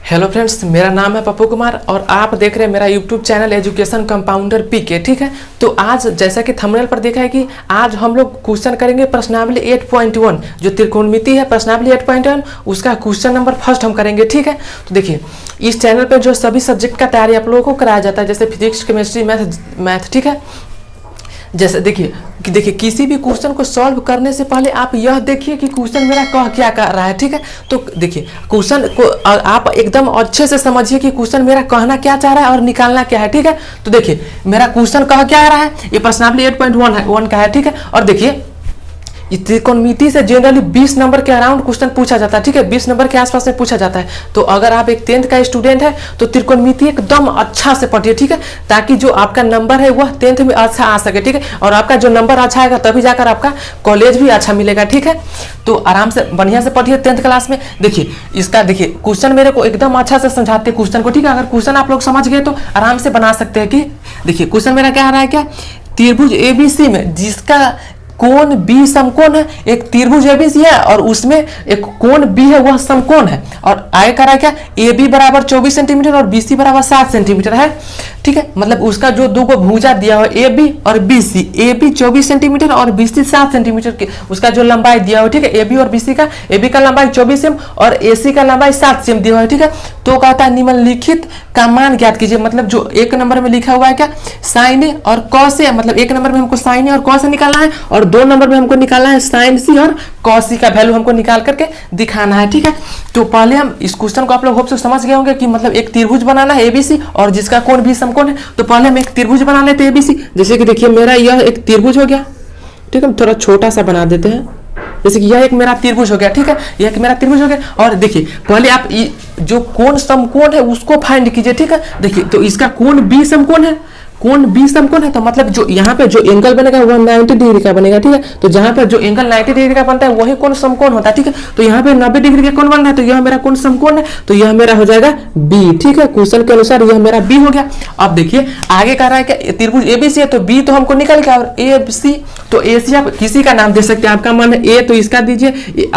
Hello friends, मेरा नाम है पप्पू कुमार और आप देख रहे हैं मेरा यूट्यूब चैनल एजुकेशन कंपाउंडर पीके। ठीक है, तो आज जैसा कि थंबनेल पर देखा है कि आज हम लोग क्वेश्चन करेंगे प्रश्नावली 8.1 जो त्रिकोणमिति है। प्रश्नावली 8.1 उसका क्वेश्चन नंबर फर्स्ट हम करेंगे। ठीक है, तो देखिए इस चैनल पर जो सभी सब्जेक्ट का तैयारी आप लोगों को कराया जाता है, जैसे फिजिक्स, केमिस्ट्री, मैथ। ठीक है, जैसे देखिए किसी भी क्वेश्चन को सॉल्व करने से पहले आप यह देखिए कि क्वेश्चन मेरा कह क्या कर रहा है। ठीक है, तो देखिए क्वेश्चन को आप एकदम अच्छे से समझिए कि क्वेश्चन मेरा कहना क्या चाह रहा है और निकालना क्या है। ठीक है, तो देखिए मेरा क्वेश्चन कह क्या रहा है, ये प्रश्नावली 8.1 का है। ठीक है, और देखिए त्रिकोणमिति से जनरली 20 नंबर के अराउंड क्वेश्चन पूछा जाता है। ठीक है, 20 नंबर के आसपास में पूछा जाता है। तो अगर आप एक 10th का स्टूडेंट है तो त्रिकोणमिति एकदम अच्छा से पढ़िए। ठीक है, ताकि जो आपका नंबर है वह 10th में अच्छा आ सके। ठीक है, और आपका जो नंबर अच्छा आएगा तभी जाकर आपका कॉलेज भी अच्छा मिलेगा। ठीक है, तो आराम से बढ़िया से पढ़िए 10th क्लास में। देखिए इसका देखिए क्वेश्चन मेरे को एकदम अच्छा से समझाते हैं क्वेश्चन को। ठीक है, अगर क्वेश्चन आप लोग समझ गए तो आराम से बना सकते हैं। कि देखिए क्वेश्चन मेरा क्या आ रहा है, क्या त्रिभुज एबीसी में जिसका कोण बी समकोण है, एक त्रिभुज एबीसी है और उसमें एक कोण बी है वह समकोण है, और आय करा क्या ए बी बराबर 24 सेंटीमीटर और बी सी बराबर 7 सेंटीमीटर है। ठीक है, मतलब उसका जो दो को भुजा दिया हुआ ए बी और B C, A B 24 centimetre और बी सी 7 सेंटीमीटर के उसका जो लंबाई दिया हुआ। ठीक है, ए बी और बी सी का, ए बी का लंबाई 24 सेम और ए सी का लंबाई 7 सेम दिया हुआ है। ठीक है, तो कहता है निम्नलिखित का मान ज्ञात कीजिए। मतलब जो एक नंबर में लिखा हुआ है क्या साइन ए और कॉस ए, मतलब एक नंबर में हमको साइन ए और कॉस ए निकालना है और 2 नंबर में हमको निकालना है साइन सी और कॉस सी का वैल्यू हमको निकाल करके दिखाना है। ठीक है, तो पहले हम इस क्वेश्चन को आप लोग होप से समझ गए होंगे कि मतलब एक त्रिभुज बनाना है एबीसी और जिसका कोण भी समकोण है। तो पहले हम एक त्रिभुज बना लेते हैं एबीसी। जैसे कि देखिए मेरा यह एक त्रिभुज हो गया। ठीक है, हम थोड़ा छोटा सा बना देते हैं। जैसे कि यह एक मेरा त्रिभुज हो गया। ठीक है, यह एक मेरा त्रिभुज हो गया और देखिए पहले आप जो कोण समकोण है उसको फाइंड कीजिए। ठीक है, देखिए तो इसका कोण बी समकोण है, कोण बी समकोण है, तो मतलब जो यहाँ पे जो एंगल बनेगा वो 90 डिग्री का बनेगा। ठीक है, तो जहाँ पे जो एंगल 90 डिग्री का बनता है वही कोण समकोण होता है। ठीक है, तो यहाँ पे 90 डिग्री का कोण बन रहा है तो यह मेरा कोण समकोण है, तो यह मेरा हो जाएगा बी। ठीक है, क्वेश्चन के अनुसार यह मेरा बी हो गया। अब देखिए आगे कह रहा है कि त्रिभुज एबीसी है तो बी तो हमको निकल गया और ए सी, तो ए सी आप किसी का नाम दे सकते हैं। आपका मन है ए तो इसका दीजिए,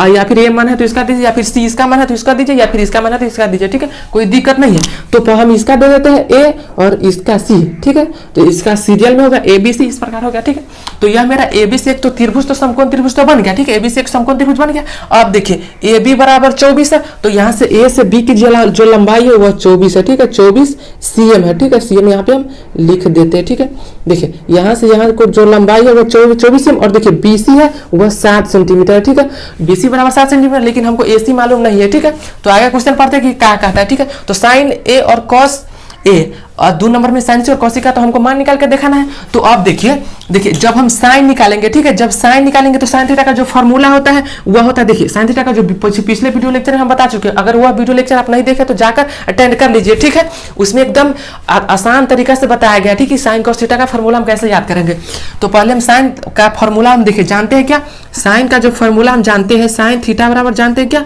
या फिर ए मन है तो इसका दीजिए, या फिर सी इसका मन है तो इसका दीजिए, या फिर इसका मन है तो इसका दीजिए। ठीक है, कोई दिक्कत नहीं है। तो हम इसका दे देते हैं ए और इसका सी। ठीक है, तो इसका सीरियल में होगा एबीसी, इस प्रकार हो गया। ठीक है, तो यह मेरा एबीसी एक तो त्रिभुज तो समकोण त्रिभुज तो बन गया। ठीक है, एबीसी एक समकोण त्रिभुज बन गया। अब देखिए ए बी बराबर 24 है, तो यहाँ से ए से बी की जो लंबाई है वह 24 है। ठीक है, 24 सीएम है। ठीक है, सीएम यहाँ पे हम लिख देते हैं। ठीक है, देखिए यहाँ से यहाँ को जो लंबाई है वो 24 सीएम और देखिए बीसी है वह 7 सेंटीमीटर है। ठीक है, बीसी बराबर 7 सेंटीमीटर, लेकिन हमको एसी मालूम नहीं है। ठीक है, तो आगे क्वेश्चन पढ़ते हैं कि क्या कहता है। ठीक है, तो साइन ए और कॉस ए और 2 नंबर में साइन सी और कॉस का तो हमको मान निकाल के दिखाना है। तो अब देखिए जब हम साइन निकालेंगे, ठीक है, जब साइन निकालेंगे तो साइन थीटा का जो फॉर्मूला होता है वह होता है, देखिए साइन थीटा का जो पिछले वीडियो लेक्चर में हम बता चुके हैं। अगर वह वीडियो लेक्चर आप नहीं देखे तो जाकर अटेंड कर लीजिए। ठीक है, उसमें एकदम आसान तरीका से बताया गया। ठीक है, साइन कॉस थीटा का फॉर्मूला हम कैसे याद करेंगे। तो पहले हम साइन का फॉर्मूला हम देखिए जानते हैं क्या, साइन का जो फॉर्मूला हम जानते हैं, साइन थीटा बराबर जानते हैं क्या,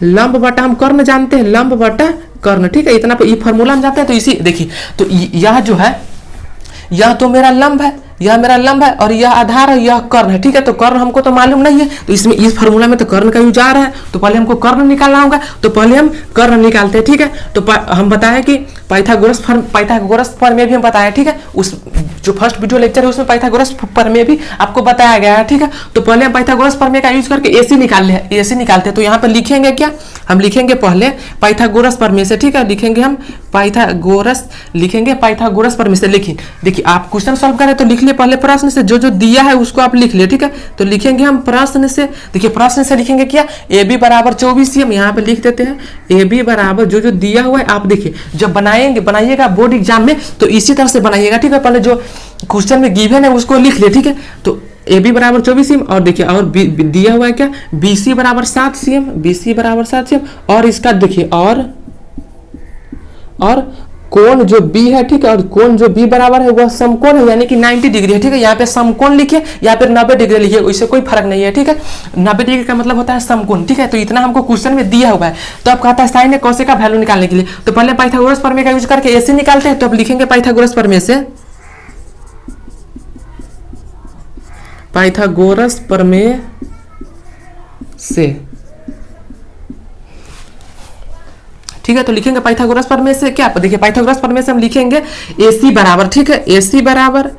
लंब बटा हम कर्ण जानते हैं, लंब बटा कर्ण। ठीक है, इतना ये फॉर्मूला हम जानते हैं। तो इसी देखिए तो यह जो है यह तो मेरा लंब है, यह मेरा लंब है और यह आधार है, यह कर्ण है। ठीक है, तो कर्ण हमको तो मालूम नहीं है, तो इसमें इस फॉर्मूला में तो कर्ण का यूज आ रहा है, तो पहले हमको कर्ण निकालना होगा। तो पहले हम कर्ण निकालते हैं। ठीक है, तो हम बताया कि पाइथागोरस प्रमेय भी हम बताया। ठीक है, उस जो फर्स्ट वीडियो लेक्चर है उसमें पाइथागोरस प्रमेय भी आपको बताया गया है। ठीक है, तो पहले हम पाइथागोरस प्रमेय का यूज करके एसी निकालते हैं। तो यहाँ पर लिखेंगे क्या, हम लिखेंगे पहले पाइथागोरस प्रमेय से। ठीक है, लिखेंगे हम पाइथागोरस प्रमेय से। लिखिए देखिए आप क्वेश्चन सॉल्व करें तो लिख लिए पहले प्रश्न से, जो दिया है उसको आप लिख लिए। ठीक है, तो लिखेंगे हम प्रश्न से। देखिए प्रश्न से लिखेंगे क्या, ए बी बराबर 24 हम यहाँ पे लिख देते हैं। ए बी बराबर जो दिया हुआ है, आप देखिए जब बनाइएगा बोर्ड एग्जाम में तो इसी तरह से बनाइएगा। ठीक है, पहले जो क्वेश्चन में गिवन है उसको लिख ले। ठीक है, तो ए बी बराबर 24 सीएम और देखिए और दिया हुआ है क्या, बी सी बराबर 7 सीएम, बी सी बराबर 7 सीएम और इसका देखिए और कोण जो बी है। ठीक है, और कोण जो बी बराबर है वह समकोण है, यानी कि 90 डिग्री है। ठीक है, यहाँ पे समकोण लिखिए या फिर 90 डिग्री लिखिए, उससे कोई फर्क नहीं है। ठीक है, 90 डिग्री का मतलब होता है समकोण। ठीक है, तो इतना हमको क्वेश्चन में दिया हुआ है। तो अब कहता है साइन ए कॉस ए का वैल्यू निकालने के लिए, तो पहले पाइथागोरस प्रमेय का यूज करके एसी निकालते हैं। तो अब लिखेंगे पाइथागोरस प्रमेय से, ठीक है। तो लिखेंगे पाइथागोरस प्रमेय से क्या, देखिए पाइथागोरस प्रमेय से हम लिखेंगे AC बराबर, ठीक है, AC बराबर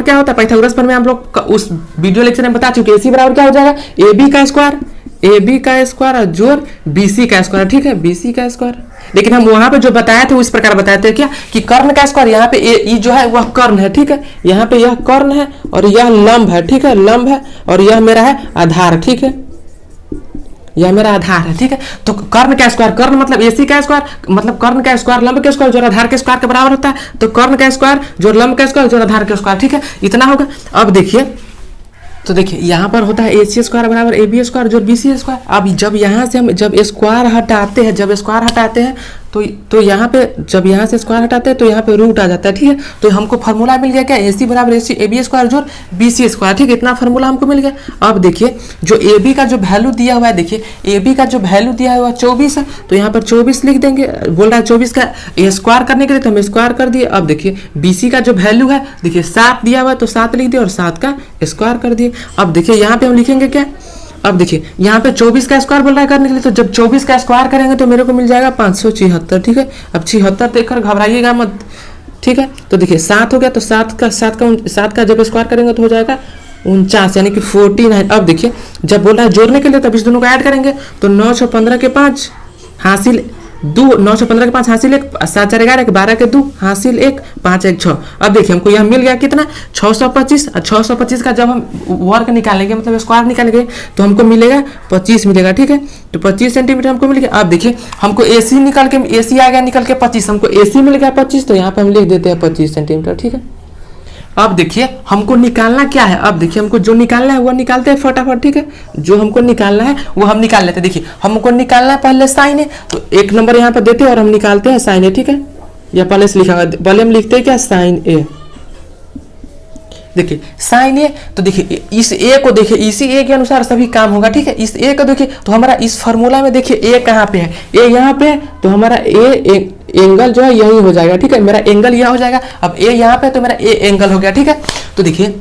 क्या होता है पाइथागोरस प्रमेय, हम लोग उस वीडियो लेक्चर में बता चुके हैं। AC बराबर क्या हो जाएगा, AB का स्क्वायर और जोड़ BC का स्क्वायर, ठीक है, BC का स्क्वायर। लेकिन हम वहां पे जो बताए थे उस प्रकार बताए थे क्या, कि कर्ण का स्क्वायर, यहाँ पे ये जो है वह कर्ण है, ठीक है, यहाँ पे यह कर्ण है और यह लंब है, ठीक है, लंब है, और यह मेरा है आधार, ठीक है, यह मेरा आधार है, ठीक है। तो कर्ण का स्क्वायर, कर्ण मतलब AC का स्क्वायर, मतलब कर्ण का स्क्वायर लंब के स्क्वायर जो आधार के स्क्वायर के बराबर होता है। तो कर्ण का स्क्वायर जो लंब का स्क्वायर जो आधार के स्क्वायर, ठीक है, इतना होगा। अब देखिए, तो देखिए यहाँ पर होता है AC स्क्वायर बराबर AB स्क्वायर जो BC स्क्वायर। अब जब यहाँ से हम जब स्क्वायर हटाते हैं तो यहाँ पे जब यहाँ से स्क्वायर हटाते हैं तो यहाँ पे रूट आ जाता है, ठीक है। तो हमको फार्मूला मिल गया क्या, AC बराबर AB स्क्वायर जोड़ BC स्क्वायर, ठीक है, इतना फार्मूला हमको मिल गया। अब देखिए जो AB का जो वैल्यू दिया हुआ है, देखिए AB का जो वैल्यू दिया हुआ है 24 है, तो यहाँ पर 24 लिख देंगे, बोल रहा है 24 का स्क्वायर करने के लिए, तो हम स्क्वायर कर दिए। अब देखिए BC का जो वैल्यू है, देखिए 7 दिया हुआ है तो 7 लिख दिए और 7 का स्क्वायर कर दिए। अब देखिए यहाँ पे हम लिखेंगे क्या, अब देखिए यहाँ पे 24 का स्क्वायर बोल रहा है करने के लिए, तो जब 24 का स्क्वायर करेंगे तो मेरे को मिल जाएगा 576, ठीक है। अब 76 देखकर घबराइएगा मत, ठीक है। तो देखिए 7 हो गया, तो 7 का जब स्क्वायर करेंगे तो हो जाएगा 49 यानी कि 49। अब देखिए जब बोल रहा है जोड़ने के लिए, तब इस दोनों को ऐड करेंगे, तो 9 6 15 के 5 हासिल 2, 9 6 15 के 5 हासिल 1, 7 4 11 12 के 2 हासिल 1, 5 1 6। अब देखिए हमको यह मिल गया कितना 625। 625 का जब हम वर्ग निकालेंगे मतलब स्क्वायर निकालेंगे तो हमको मिलेगा 25 मिलेगा, ठीक है। तो 25 सेंटीमीटर हमको मिल गया। अब देखिए हमको AC निकाल के AC आ गया निकल के 25, हमको AC मिल गया 25, तो यहाँ पे हम लिख देते हैं 25 सेंटीमीटर, ठीक है। अब देखिए हमको निकालना क्या है, अब देखिए हमको जो निकालना है वो निकालते हैं फटाफट, ठीक है। जो हमको निकालना है वो हम निकाल लेते हैं। देखिए हमको निकालना है पहले साइन है, तो 1 नंबर यहाँ पर देते हैं और हम निकालते हैं साइन ए, ठीक है। या पहले से लिखा हुआ, पहले हम लिखते हैं क्या, साइन ए। देखिए साइन ए, तो देखिए इस ए को देखिए इसी ए के अनुसार सभी काम होगा, ठीक है। इस ए को देखिए तो हमारा इस फॉर्मूला में देखिए ए कहाँ पे है, ए यहाँ पे, तो हमारा ए एंगल जो है यही हो जाएगा, ठीक है, मेरा एंगल यह हो जाएगा। अब ए यहाँ पे तो मेरा ए एंगल हो गया, ठीक है। तो देखिए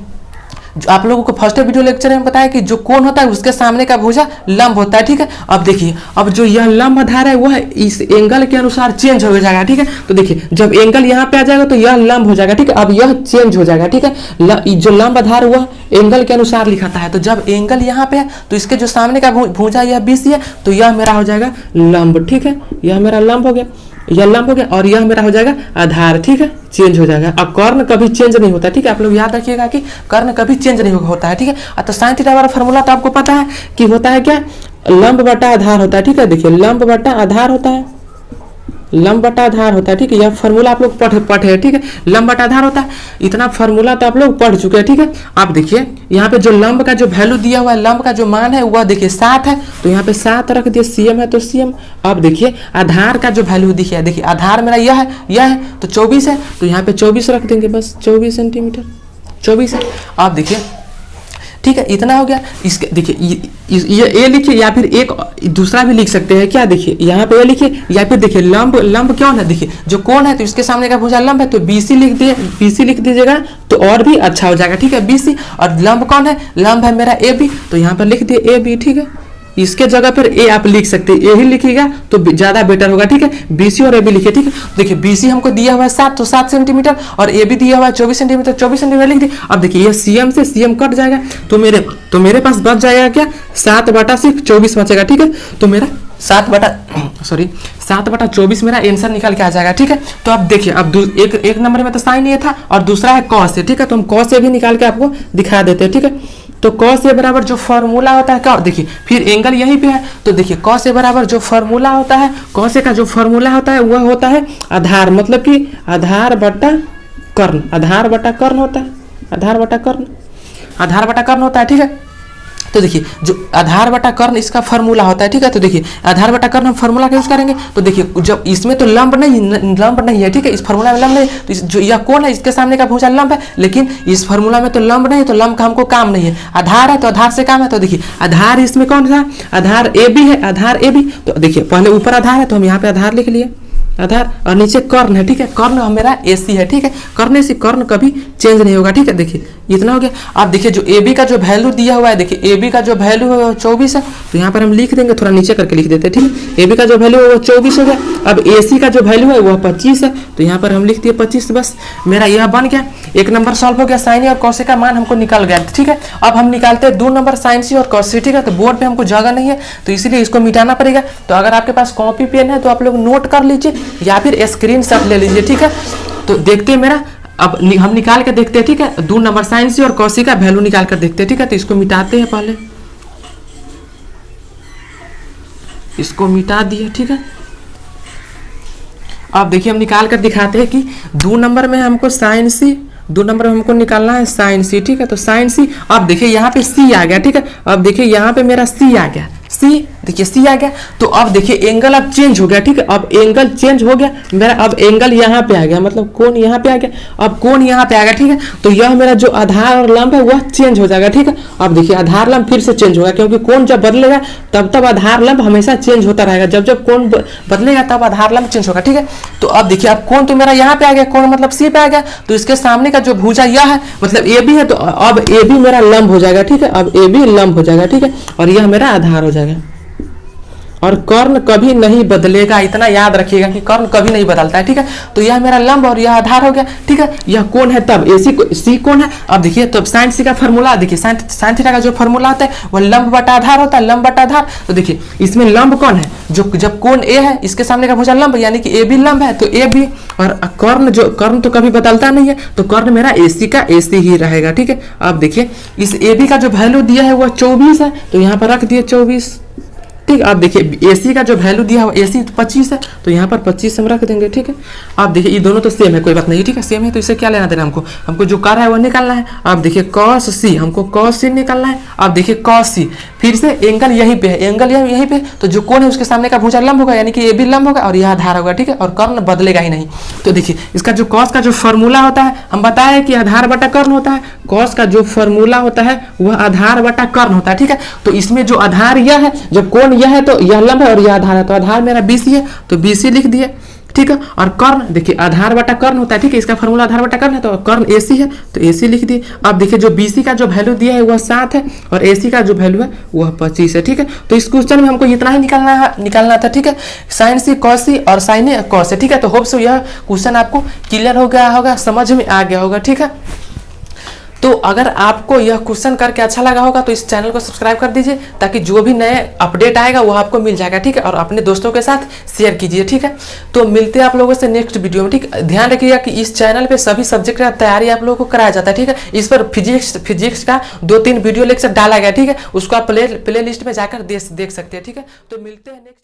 जो आप लोगों को फर्स्ट वीडियो लेक्चर में बताया कि जो कोण होता है उसके सामने का भुजा लंब होता है, ठीक है। अब देखिए अब जो यह लंब आधार है वह इस एंगल के अनुसार चेंज हो जाएगा, ठीक है। तो देखिए जब एंगल यहाँ पे आ जाएगा तो यह लंब हो जाएगा, ठीक है। अब यह चेंज हो जाएगा, ठीक है। जो लंब आधार वह एंगल के अनुसार लिखाता है, तो जब एंगल यहाँ पे है तो इसके जो सामने का भुजा यह BC है, तो यह मेरा हो जाएगा लंब, ठीक है। यह मेरा लंब हो गया, यह लंब हो गया, और यह मेरा हो जाएगा आधार, ठीक है, चेंज हो जाएगा। अब कर्ण कभी चेंज नहीं होता, ठीक है। आप लोग याद रखिएगा कि कर्ण कभी चेंज नहीं होता है, ठीक है। तो साइन थीटा वाला फॉर्मूला तो आपको पता है कि होता है क्या, लंब बटा आधार होता है, ठीक है। देखिए लंब बटा आधार होता है, लंब बटा आधार होता है, ठीक है। यह फॉर्मूला आप लोग पढ़े हैं, ठीक है। लंब बटा आधार होता है, इतना फॉर्मूला तो आप लोग पढ़ चुके हैं, ठीक है। आप देखिए यहाँ पे जो लंब का जो वैल्यू दिया हुआ है, लंब का जो मान है वह देखिए 7 है, तो यहाँ पे 7 रख दिए, CM है तो CM। अब देखिए आधार का जो वैल्यू दिखिए, देखिए आधार मेरा यह है तो 24 है, तो यहाँ पे 24 रख देंगे, बस 24 सेंटीमीटर 24 है। अब देखिए ठीक है, इतना हो गया। इसके देखिए ये ए लिखिए या फिर एक दूसरा भी लिख सकते हैं क्या, देखिए यहाँ पे ए लिखिए या फिर देखिए लंब क्यों है, देखिए जो कोण है तो इसके सामने का भुजा लंब है, तो BC लिख दीजिएगा तो और भी अच्छा हो जाएगा, ठीक है। BC और लंब कौन है, लंब है मेरा AB, तो यहाँ पर लिख दिए AB, ठीक है। इसके जगह पर ए आप लिख सकते हैं, ए ही लिखिएगा तो ज्यादा बेटर होगा, ठीक है। BC और AB लिखिए, ठीक है। देखिए BC हमको दिया हुआ है 7, तो 7 सेंटीमीटर, और AB दिया हुआ है 24 सेंटीमीटर, 24 सेंटीमीटर लिख दिए। अब देखिए ये CM से CM कट जाएगा, तो मेरे पास बच जाएगा क्या, 7/6 24 बचेगा, ठीक है। तो मेरा 7/24 मेरा आंसर निकल के आ जाएगा, ठीक है। तो अब देखिए अब एक नंबर में तो साइन ए था और दूसरा है कॉस ए, ठीक है। तो हम कॉस ए भी निकाल के आपको दिखा देते हैं, ठीक है। तो कॉस ए बराबर जो फॉर्मूला होता है क्या, देखिए फिर एंगल यहीं पे है, तो देखिए कॉस ए बराबर जो फॉर्मूला होता है, कॉस ए का जो फॉर्मूला होता है वह होता है आधार, मतलब कि आधार बटा कर्ण, आधार बटा कर्ण होता है, आधार बटा कर्ण होता है, ठीक है। तो देखिए जो आधार बटा कर्ण इसका फॉर्मूला होता है, ठीक है। तो देखिए आधार बटा कर्ण हम फॉर्मूला का यूज करेंगे, तो देखिए जब इसमें तो लंब नहीं है, ठीक है। इस फॉर्मूला में लंब नहीं, तो जो यह कोण है इसके सामने का भुजा लंब है, लेकिन इस फॉर्मूला में तो लंब नहीं, तो लंब का हमको काम नहीं है। आधार है तो आधार से काम है, तो देखिए आधार इसमें कौन सा, आधार AB है, आधार AB। तो देखिए पहले ऊपर आधार है तो हम यहाँ पे आधार लिख लिए, आधार, और नीचे कर्ण है, ठीक है, कर्ण मेरा AC है, ठीक है, कर्ण से कर्ण कभी चेंज नहीं होगा, ठीक है। देखिए इतना हो गया। अब देखिए जो AB का जो वैल्यू दिया हुआ है, देखिए AB का जो वैल्यू है वो 24 है, तो यहाँ पर हम लिख देंगे, थोड़ा नीचे करके लिख देते हैं, ठीक है। AB का जो वैल्यू है वो 24 हो गया। अब AC का जो वैल्यू है वो 25 है, तो यहाँ पर हम लिख दिए 25। बस मेरा यह बन गया, एक नंबर सॉल्व हो गया। साइन और कॉस का मान हमको निकल गया, ठीक है। अब हम निकालते हैं 2 नंबर साइन सी और कॉस सी, ठीक है। तो बोर्ड पे हमको जगह नहीं है, तो इसीलिए इसको मिटाना पड़ेगा। तो अगर आपके पास कॉपी पेन है तो आप लोग नोट कर लीजिए या फिर स्क्रीनशॉट ले लीजिए, ठीक है। तो देखते हैं मेरा, अब हम निकाल के देखते हैं, ठीक है। 2 नंबर साइन सी और कॉस सी का वैल्यू निकाल कर देखते हैं, ठीक है। तो इसको मिटाते हैं, पहले इसको मिटा दिए, ठीक है। अब देखिए हम निकाल कर दिखाते हैं कि 2 नंबर में हमको साइन सी, 2 नंबर में हमको निकालना है साइन सी, ठीक है। तो साइन सी, अब देखिए यहाँ पे सी आ गया, ठीक है। अब देखिए यहाँ पे मेरा सी आ गया, सी, देखिए सी आ गया। तो अब देखिए एंगल अब चेंज हो गया, ठीक है। अब एंगल चेंज हो गया मेरा, अब एंगल यहाँ पे आ गया, मतलब कोण यहाँ पे आ गया। अब कोण यहाँ पे आ गया, ठीक है। तो यह मेरा जो आधार और लंब है वह चेंज हो जाएगा, ठीक है। अब देखिए आधार लंब फिर से चेंज होगा, क्योंकि कोण जब बदलेगा तब आधार लंब हमेशा चेंज होता रहेगा। जब कोण बदलेगा तब आधार लंब चेंज होगा, ठीक है। तो अब देखिए अब कोण तो मेरा यहाँ पे आ गया, कोण मतलब सी पे आ गया, तो इसके सामने का जो भुजा यह है, मतलब AB है, तो अब AB मेरा लंब हो जाएगा, ठीक है। अब AB लंब हो जाएगा, ठीक है, और यह मेरा आधार हो जाएगा। और कर्ण कभी नहीं बदलेगा, इतना याद रखिएगा कि कर्ण कभी नहीं बदलता है, ठीक है। तो यह मेरा लंब और यह आधार हो गया, ठीक है। यह कोण है, तब AC सी कोण है। अब देखिए तो साइन सी का फॉर्मूला, देखिए साइन थीटा का जो फॉर्मूला होता है वह लंब बटा आधार होता है, लंब बटा आधार। तो देखिए इसमें लंब कौन है, जो जब कोण A है इसके सामने का भुजा लंब, यानी कि AB लंब है, तो AB, और कर्ण तो कभी बदलता नहीं है, तो कर्ण मेरा AC का AC ही रहेगा, ठीक है। अब देखिए इस AB का जो वैल्यू दिया है वह 24 है, तो यहाँ पर रख दिए 24, ठीक है। आप देखिए AC का जो वैल्यू दिया है AC 25 है, तो यहाँ पर 25 हम रख देंगे, ठीक है। आप देखिए ये दोनों तो सेम है, कोई बात नहीं, ठीक है, सेम है, तो इसे क्या लेना देना, हमको जो कर है वो निकालना है। आप देखिए cos C, हमको cos C निकालना है। आप देखिए cos C, फिर से एंगल यहीं पे है, एंगल यहीं पे, तो जो कोण है उसके सामने का भुजा लंब होगा, यानी कि AB लंब होगा, और यह आधार होगा, ठीक है। और कर्ण बदलेगा ही नहीं। तो देखिए इसका जो cos का जो फॉर्मूला होता है, हम बताए कि आधार बटा कर्ण होता है। cos का जो फॉर्मूला होता है वह आधार बटा कर्ण होता है, ठीक है। तो इसमें जो आधार यह है, जब कोण यह है तो यह लंब है और यह आधार है, तो आधार मेरा BC है, तो BC लिख दिए, ठीक है। और कर्ण देखिए आधार बटा कर्ण होता है, ठीक है। इसका फॉर्मूला आधार बटा कर्ण है, तो कर्ण AC है, तो AC लिख दिए। अब देखिए जो BC का जो वैल्यू दिया है वह 7 है, और AC का जो वैल्यू है वह 25 है, ठीक है। तो इस क्वेश्चन में हमको इतना ही निकालना था, ठीक है। साइन सी, कॉस सी और साइन ए कॉस है, ठीक है। तो होप सो यह क्वेश्चन आपको क्लियर हो गया होगा, समझ में आ गया होगा, ठीक है। तो अगर आपको यह क्वेश्चन करके अच्छा लगा होगा तो इस चैनल को सब्सक्राइब कर दीजिए, ताकि जो भी नए अपडेट आएगा वो आपको मिल जाएगा, ठीक है। और अपने दोस्तों के साथ शेयर कीजिए, ठीक है। तो मिलते हैं आप लोगों से नेक्स्ट वीडियो में, ठीक। ध्यान रखिएगा कि इस चैनल पे सभी सब्जेक्ट का तैयारी आप लोगों को कराया जाता है, ठीक है। इस पर फिजिक्स का 2-3 वीडियो लेक्चर डाला गया, ठीक है। उसको आप प्ले लिस्ट में जाकर देख सकते हैं, ठीक है। तो मिलते हैं नेक्स्ट।